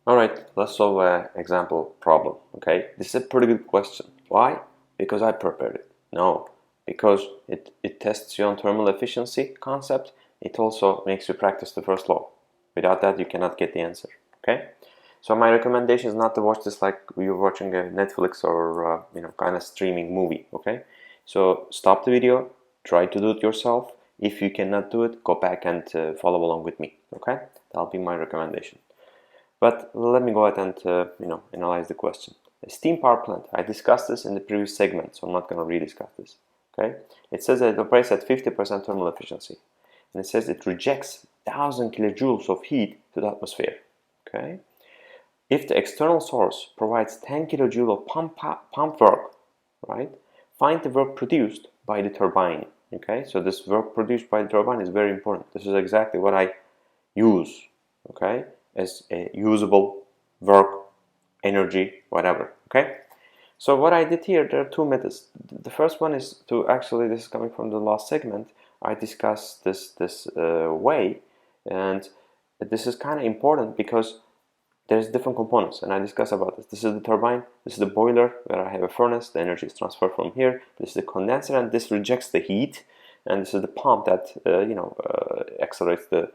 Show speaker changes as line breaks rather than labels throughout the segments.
Alright, let's solve an example problem, okay? This is a pretty good question. Why? Because I prepared it. No, because it tests you on thermal efficiency concept. It also makes you practice the first law. Without that, you cannot get the answer, okay? So my recommendation is not to watch this like you're watching a Netflix or kind of streaming movie, okay? So stop the video, try to do it yourself. If you cannot do it, go back and follow along with me, okay? That'll be my recommendation. But let me go ahead and analyze the question. A steam power plant. I discussed this in the previous segment, so I'm not going to rediscuss this. Okay? It says that it operates at 50% thermal efficiency, and it says it rejects 1,000 kilojoules of heat to the atmosphere. Okay? If the external source provides 10 kilojoule of pump work, right? Find the work produced by the turbine. Okay? So this work produced by the turbine is very important. This is exactly what I use. Okay? As a usable work, energy, whatever. Okay, so what I did here, there are two methods. The first one is to actually, this is coming from the last segment, I discussed this way, and this is kind of important because there's different components, and I discussed about this. This is the turbine, this is the boiler where I have a furnace, the energy is transferred from here, this is the condenser, and this rejects the heat, and this is the pump that accelerates the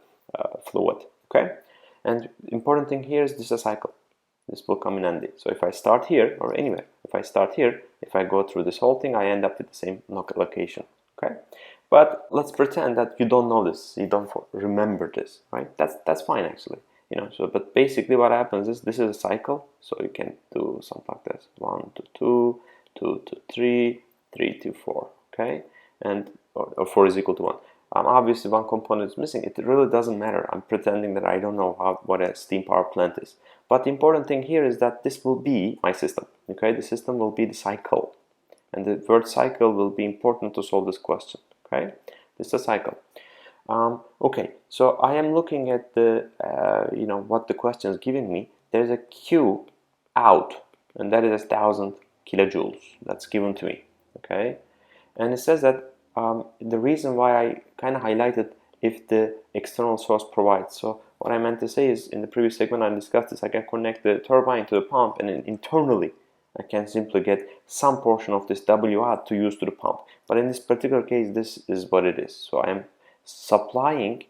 fluid. Okay. And important thing here is this is a cycle. This will come in handy. So if I start here or anywhere, if I start here, if I go through this whole thing, I end up with the same location. Okay, but let's pretend that you don't know this, you don't remember this, right? That's fine actually. So but basically what happens is this is a cycle. So you can do something like this: 1 to 2, 2 to 3, 3 to 4. Okay, and or 4 is equal to 1. Obviously one component is missing. It really doesn't matter. I'm pretending that I don't know what a steam power plant is. But the important thing here is that this will be my system. Okay, the system will be the cycle. And the word cycle will be important to solve this question. Okay, this is a cycle. Okay, so I am looking at the, what the question is giving me. There's a Q out, and that is 1,000 kilojoules. That's given to me. Okay, and it says that the reason why I kind of highlighted if the external source provides. So what I meant to say is in the previous segment I discussed this, I can connect the turbine to the pump, and then internally I can simply get some portion of this W out to use to the pump. But in this particular case, this is what it is. So I am supplying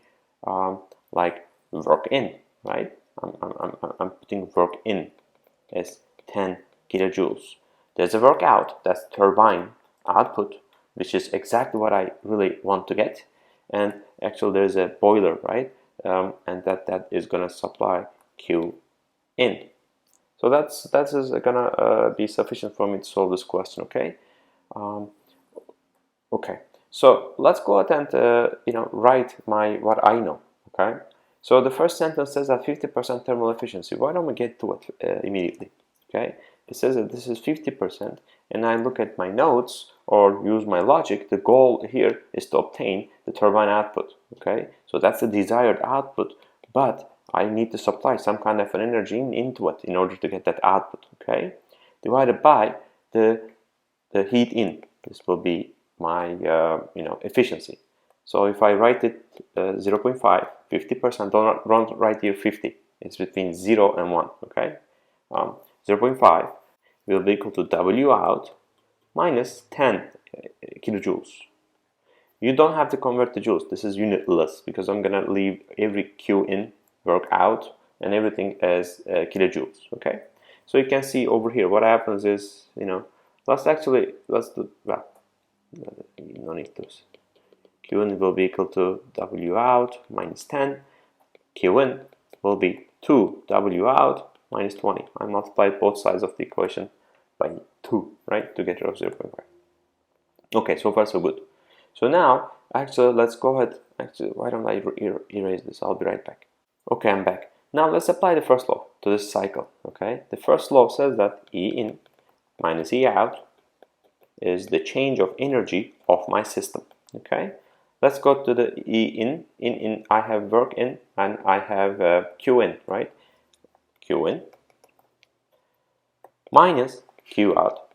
like work in, right? I'm putting work in as 10 kilojoules. There's a work out, that's turbine output, which is exactly what I really want to get. And actually there's a boiler, right? And that is gonna supply Q in. So that's gonna be sufficient for me to solve this question. Okay. Okay. So let's go ahead and write what I know. Okay. So the first sentence says that 50% thermal efficiency. Why don't we get to it immediately? Okay. It says that this is 50%, and I look at my notes or use my logic. The goal here is to obtain the turbine output. Okay, so that's the desired output, but I need to supply some kind of an energy into it in order to get that output. Okay, divided by the heat in. This will be my efficiency. So if I write it 0.5, 50%, don't write here 50. It's between 0 and 1. Okay. 0.5 will be equal to W out minus 10 kilojoules. You don't have to convert to joules. This is unitless because I'm going to leave every Q in, work out, and everything as kilojoules. Okay. So you can see over here what happens is, let's do, well, no need to. Q in will be equal to W out minus 10. Q in will be 2 W out minus 20. I multiplied both sides of the equation by 2, right, to get rid of 0.5. Okay, so far so good. So now, actually, let's go ahead. Actually, why don't I erase this? I'll be right back. Okay, I'm back. Now let's apply the first law to this cycle. Okay, the first law says that E in minus E out is the change of energy of my system. Okay, let's go to the E in. In I have work in and I have Q in, right? Q in minus Q out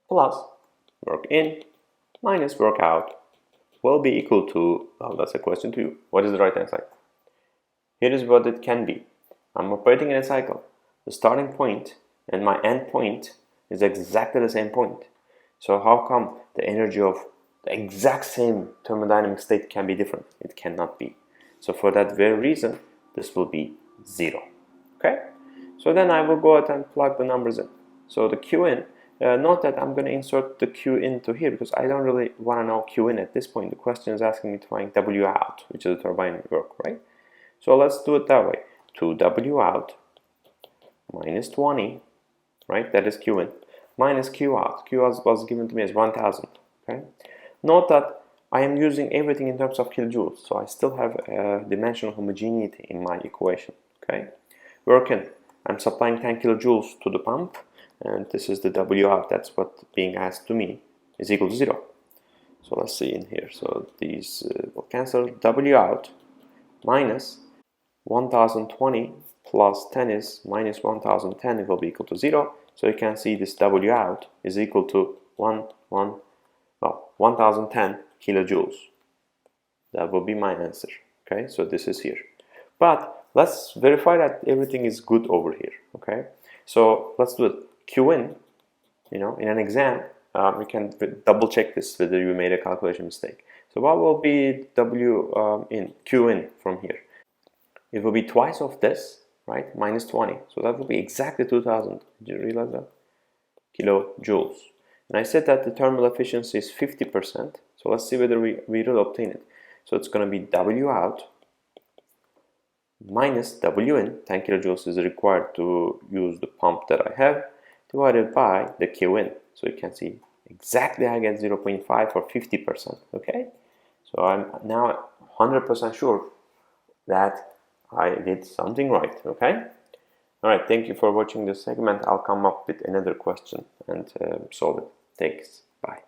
plus work in minus work out will be equal to, well, that's a question to you. What is the right hand side? Here is what it can be. I'm operating in a cycle. The starting point and my end point is exactly the same point. So how come the energy of the exact same thermodynamic state can be different? It cannot be. So for that very reason, this will be 0. Okay? So then I will go ahead and plug the numbers in. So the Q in, note that I'm going to insert the Q into here because I don't really want to know Q in at this point. The question is asking me to find W out, which is the turbine work, right? So let's do it that way. 2W out minus 20, right? That is Q in, minus Q out. Q out was given to me as 1000, okay? Note that I am using everything in terms of kilojoules, so I still have dimensional homogeneity in my equation, okay? Work in, I'm supplying 10 kilojoules to the pump, and this is the W out, that's what being asked to me, is equal to 0. So let's see in here, so these will cancel. W out minus 1020 plus 10 is minus 1010, it will be equal to 0. So you can see this W out is equal to 1010 kilojoules. That will be my answer. Okay, so this is here. But let's verify that everything is good over here. Okay, so let's do it. Q in, in an exam, we can double check this whether you made a calculation mistake. So what will be W in, Q in from here? It will be twice of this, right? Minus 20. So that will be exactly 2000. Did you realize that? Kilojoules. And I said that the thermal efficiency is 50%. So let's see whether we will obtain it. So it's going to be W out minus W in. 10 kilojoules is required to use the pump that I have, divided by the Q in. So you can see exactly I get 0.5 for 50%. Okay? So I'm now 100% sure that I did something right, okay? Alright, thank you for watching this segment. I'll come up with another question and solve it. Thanks. Bye.